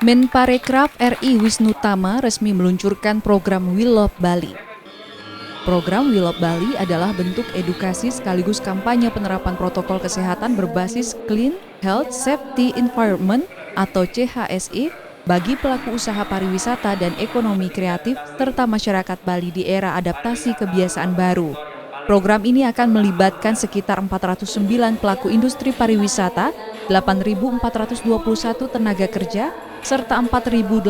Menparekraf RI Wisnu Tama resmi meluncurkan program We Love Bali. Program We Love Bali adalah bentuk edukasi sekaligus kampanye penerapan protokol kesehatan berbasis Clean Health Safety Environment atau CHSE bagi pelaku usaha pariwisata dan ekonomi kreatif serta masyarakat Bali di era adaptasi kebiasaan baru. Program ini akan melibatkan sekitar 409 pelaku industri pariwisata, 8.421 tenaga kerja, serta 4.800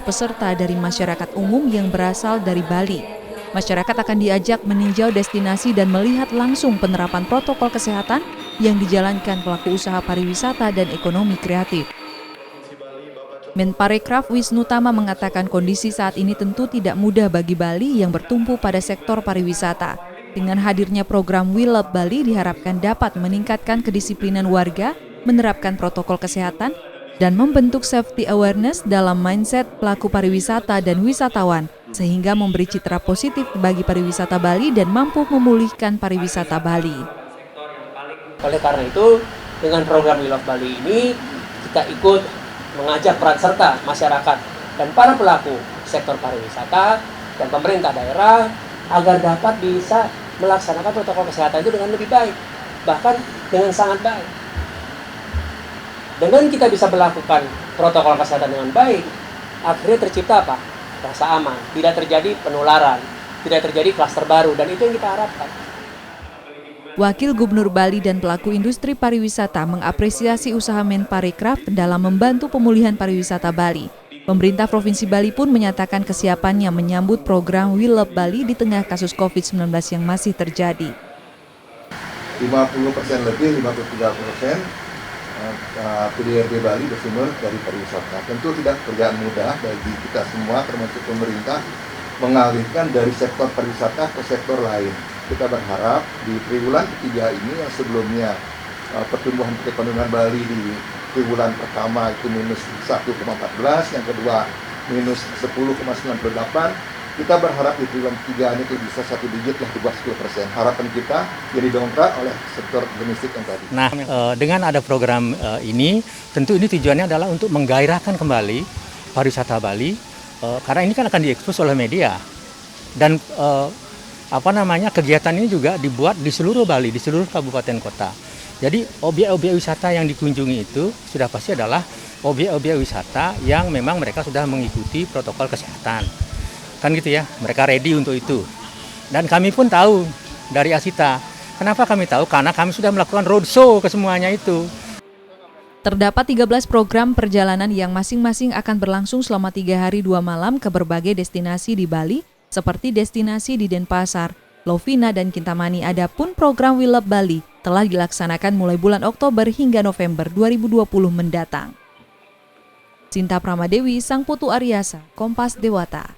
peserta dari masyarakat umum yang berasal dari Bali. Masyarakat akan diajak meninjau destinasi dan melihat langsung penerapan protokol kesehatan yang dijalankan pelaku usaha pariwisata dan ekonomi kreatif. Menparekraf Wisnu Tama mengatakan kondisi saat ini tentu tidak mudah bagi Bali yang bertumpu pada sektor pariwisata. Dengan hadirnya program We Love Bali diharapkan dapat meningkatkan kedisiplinan warga, menerapkan protokol kesehatan, dan membentuk safety awareness dalam mindset pelaku pariwisata dan wisatawan, sehingga memberi citra positif bagi pariwisata Bali dan mampu memulihkan pariwisata Bali. Oleh karena itu, dengan program We Love Bali ini, kita ikut mengajak peran serta masyarakat dan para pelaku sektor pariwisata dan pemerintah daerah agar dapat bisa melaksanakan protokol kesehatan itu dengan lebih baik, bahkan dengan sangat baik. Dengan kita bisa melakukan protokol kesehatan dengan baik, akhirnya tercipta apa? Rasa aman, tidak terjadi penularan, tidak terjadi klaster baru, dan itu yang kita harapkan. Wakil Gubernur Bali dan pelaku industri pariwisata mengapresiasi usaha Menparekraf dalam membantu pemulihan pariwisata Bali. Pemerintah Provinsi Bali pun menyatakan kesiapannya menyambut program We Love Bali di tengah kasus COVID-19 yang masih terjadi. 50% lebih, 53% PDRB Bali bersumber dari pariwisata. Tentu tidak pekerjaan mudah bagi kita semua, termasuk pemerintah, mengalihkan dari sektor pariwisata ke sektor lain. Kita berharap di triwulan ketiga ini yang sebelumnya pertumbuhan perekonomian Bali di triwulan pertama itu minus 1,14, yang kedua minus 10,98. Kita berharap di triwulan ketiga ini bisa 1 digit lah, di bawah 10%. Harapan kita jadi dongkrak oleh sektor domestik yang tadi. Nah, dengan ada program ini, tentu ini tujuannya adalah untuk menggairahkan kembali pariwisata Bali, karena ini kan akan diekspos oleh media. Dan kegiatan ini juga dibuat di seluruh Bali, di seluruh kabupaten kota. Jadi objek-objek wisata yang dikunjungi itu sudah pasti adalah objek-objek wisata yang memang mereka sudah mengikuti protokol kesehatan. Kan gitu ya, mereka ready untuk itu. Dan kami pun tahu dari Asita. Kenapa kami tahu? Karena kami sudah melakukan roadshow ke semuanya itu. Terdapat 13 program perjalanan yang masing-masing akan berlangsung selama 3 hari 2 malam ke berbagai destinasi di Bali, seperti destinasi di Denpasar, Lovina, dan Kintamani. Adapun program We Love Bali telah dilaksanakan mulai bulan Oktober hingga November 2020 mendatang. Sinta Pramadewi, Sang Putu Aryasa, Kompas Dewata.